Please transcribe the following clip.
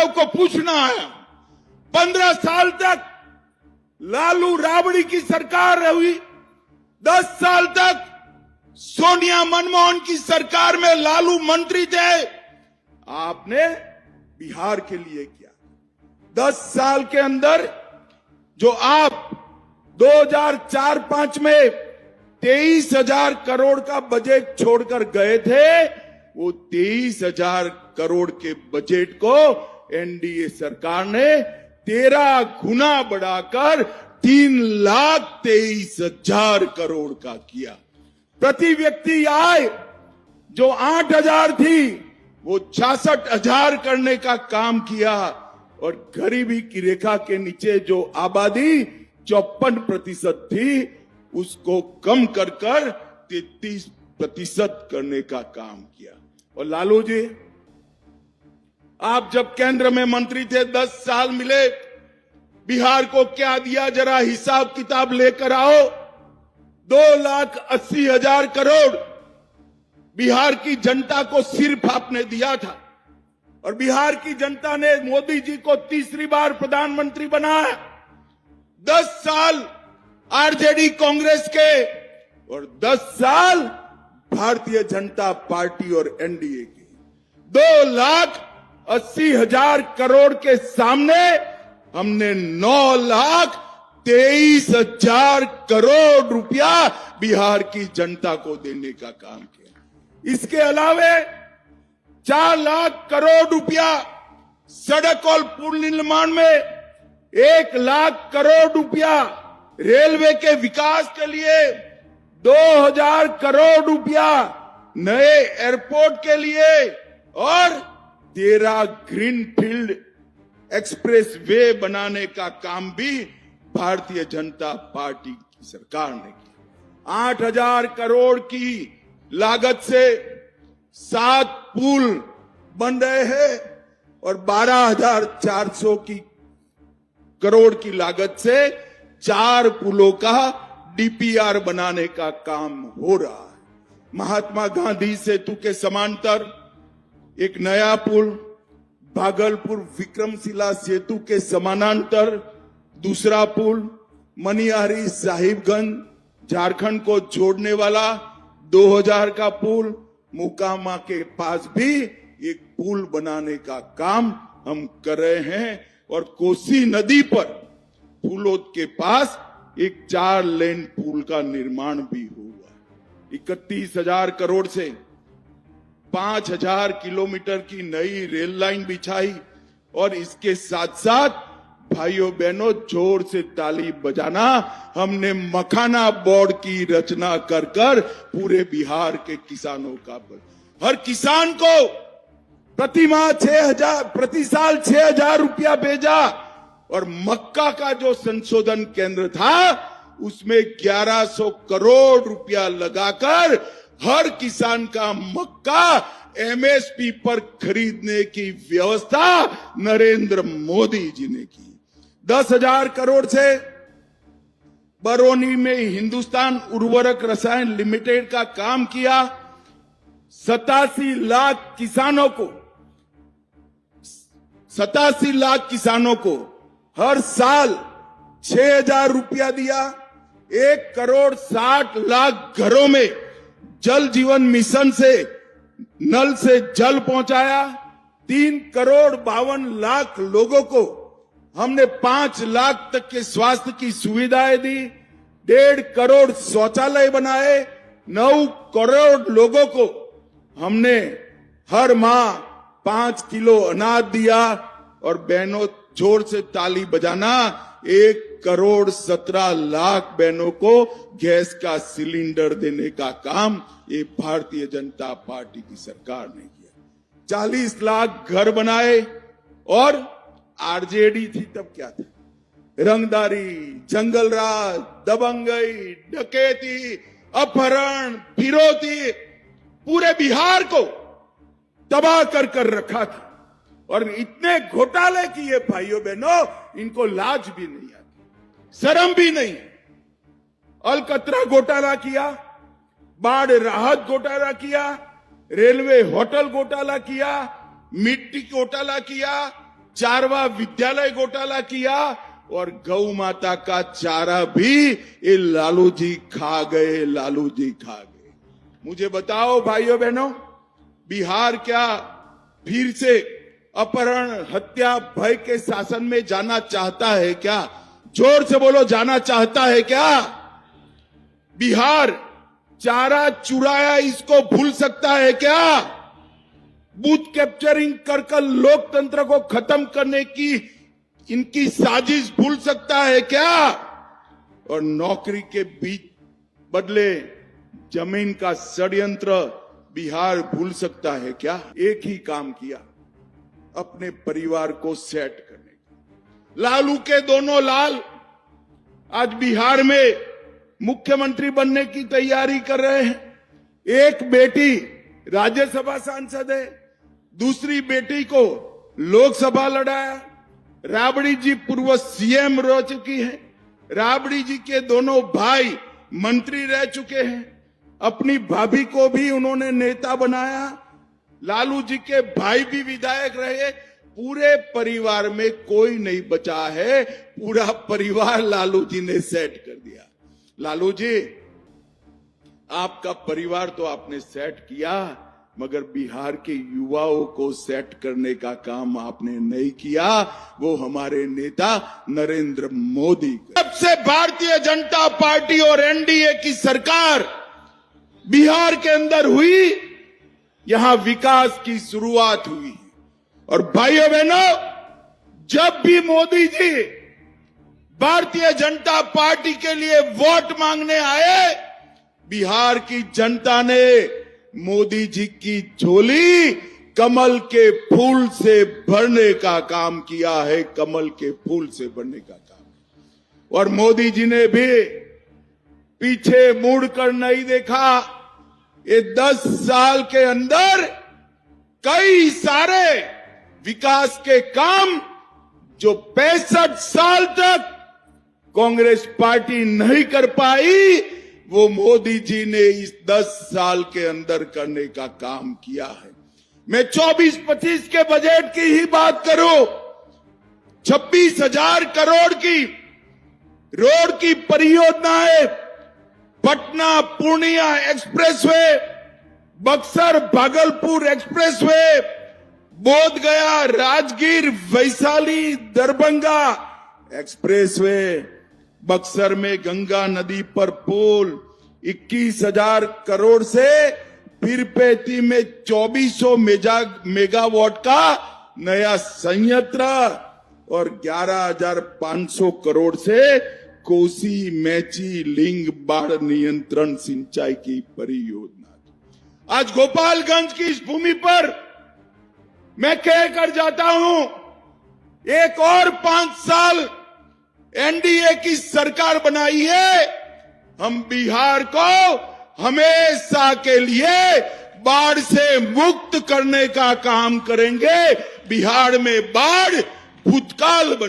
यादव को पूछना है। 15 साल तक लालू राबड़ी की सरकार हुई, 10 साल तक सोनिया मनमोहन की सरकार में लालू मंत्री थे। आपने बिहार के लिए किया। 10 साल के अंदर जो आप 2004-05 में 23,000 करोड़ का बजट छोड़कर गए थे, वो 23,000 करोड़ के बजट को एनडीए सरकार ने 13 गुना बढ़ाकर 3,23,000 करोड़ का किया। प्रति व्यक्ति आय जो 8,000 थी वो 66,000 करने का काम किया, और गरीबी की रेखा के नीचे जो आबादी 54% थी उसको कम कर 33% करने का काम किया। और लालू जी, आप जब केंद्र में मंत्री थे, 10 साल मिले, बिहार को क्या दिया जरा हिसाब किताब लेकर आओ। 2,80,000 करोड़ बिहार की जनता को सिर्फ आपने दिया था, और बिहार की जनता ने मोदी जी को तीसरी बार प्रधानमंत्री बनाया। 10 साल आरजेडी कांग्रेस के और 10 साल भारतीय जनता पार्टी और एनडीए के। 2,80,000 करोड़ के सामने हमने 9,23,000 करोड़ रुपया बिहार की जनता को देने का काम किया। इसके अलावे 4 लाख करोड़ रुपया सड़क और पुल निर्माण में, 1 लाख करोड़ रुपया रेलवे के विकास के लिए, 2,000 करोड़ रुपया नए एयरपोर्ट के लिए, और 13 ग्रीनफील्ड एक्सप्रेस वे बनाने का काम भी भारतीय जनता पार्टी की सरकार ने किया। 8,000 करोड़ की लागत से 7 पुल बन रहे हैं, और 12,400 करोड़ की लागत से 4 पुलों का डीपीआर बनाने का काम हो रहा है। महात्मा गांधी सेतु के समांतर एक नया पुल, भागलपुर विक्रमशिला सेतु के समानांतर दूसरा पुल, मनिहारी साहिबगंज झारखंड को जोड़ने वाला 2,000 का पुल, मोकामा के पास भी एक पुल बनाने का काम हम कर रहे हैं। और कोसी नदी पर फूलोद के पास एक 4 लेन पुल का निर्माण भी हुआ। 31,000 करोड़ से 5,000 किलोमीटर की नई रेल लाइन बिछाई, और इसके साथ साथ भाइयों बहनों, जोर से ताली बजाना, हमने मखाना बोर्ड की रचना कर पूरे बिहार के किसानों का हर किसान को प्रति साल 6,000 रुपया भेजा, और मक्का का जो संशोधन केंद्र था उसमें 1,100 करोड़ रुपया लगाकर हर किसान का मक्का एमएसपी पर खरीदने की व्यवस्था नरेंद्र मोदी जी ने की। 10,000 करोड़ से बरौनी में हिंदुस्तान उर्वरक रसायन लिमिटेड का काम किया। 87 लाख किसानों को हर साल 6,000 रुपया दिया। 1,60,00,000 घरों में जल जीवन मिशन से नल से जल पहुंचाया। 3,52,00,000 लोगों को हमने 5 लाख तक के स्वास्थ्य की सुविधाएं दी। 1.5 करोड़ शौचालय बनाए। 9 करोड़ लोगों को हमने हर माह 5 किलो अनाज दिया। और बहनों, जोर से ताली बजाना, 1,17,00,000 बहनों को गैस का सिलेंडर देने का काम ये भारतीय जनता पार्टी की सरकार ने किया। 40 लाख घर बनाए। और आरजेडी थी तब क्या था? रंगदारी, जंगलराज, दबंगई, डकैती, अपहरण, फिरौती, पूरे बिहार को तबाह कर रखा था। और इतने घोटाले किए भाइयों बहनों, इनको लाज भी नहीं आती, शर्म भी नहीं। अलकतरा घोटाला किया, बाढ़ राहत घोटाला किया, रेलवे होटल घोटाला किया, मिट्टी घोटाला किया, चारवा विद्यालय घोटाला किया और गौ माता का चारा भी ये लालू जी खा गए, लालू जी खा गए। मुझे बताओ भाइयों बहनों, बिहार क्या फिर से अपहरण, हत्या, भय के शासन में जाना चाहता है क्या? जोर से बोलो, जाना चाहता है क्या? बिहार चारा चुराया इसको भूल सकता है क्या? बूथ कैप्चरिंग कर लोकतंत्र को खत्म करने की इनकी साजिश भूल सकता है क्या? और नौकरी के बीच बदले जमीन का षड्यंत्र बिहार भूल सकता है क्या? एक ही काम किया, अपने परिवार को सेट करने का। लालू के दोनों लाल आज बिहार में मुख्यमंत्री बनने की तैयारी कर रहे हैं। एक बेटी राज्यसभा सांसद है, दूसरी बेटी को लोकसभा लड़ाया। राबड़ी जी पूर्व सीएम रह चुकी है, राबड़ी जी के दोनों भाई मंत्री रह चुके हैं, अपनी भाभी को भी उन्होंने नेता बनाया, लालू जी के भाई भी विधायक रहे। पूरे परिवार में कोई नहीं बचा है, पूरा परिवार लालू जी ने सेट कर दिया। लालू जी, आपका परिवार तो आपने सेट किया, मगर बिहार के युवाओं को सेट करने का काम आपने नहीं किया। वो हमारे नेता नरेंद्र मोदी, जब से भारतीय जनता पार्टी और एनडीए की सरकार बिहार के अंदर हुई, यहां विकास की शुरुआत हुई। और भाइयों बहनों, जब भी मोदी जी भारतीय जनता पार्टी के लिए वोट मांगने आए, बिहार की जनता ने मोदी जी की झोली कमल के फूल से भरने का काम किया है, कमल के फूल से भरने का काम। और मोदी जी ने भी पीछे मुड़कर नहीं देखा। ये 10 साल के अंदर कई सारे विकास के काम जो 65 साल तक कांग्रेस पार्टी नहीं कर पाई, वो मोदी जी ने इस 10 साल के अंदर करने का काम किया है। मैं 24-25 के बजट की ही बात करूं, 26,000 करोड़ की रोड की परियोजनाएं, पटना पूर्णिया एक्सप्रेसवे, बक्सर भागलपुर एक्सप्रेसवे, बोध गया राजगीर वैशाली दरभंगा एक्सप्रेसवे, बक्सर में गंगा नदी पर पुल, 21,000 करोड़ से पीरपेटी में 2400 मेगावाट का नया संयंत्र और 11,500 करोड़ से कोसी मैची लिंग बाढ़ नियंत्रण सिंचाई की परियोजना। आज गोपालगंज की इस भूमि पर मैं कहकर जाता हूं, एक और 5 साल एनडीए की सरकार बनाई है, हम बिहार को हमेशा के लिए बाढ़ से मुक्त करने का काम करेंगे। बिहार में बाढ़ भूतकाल बन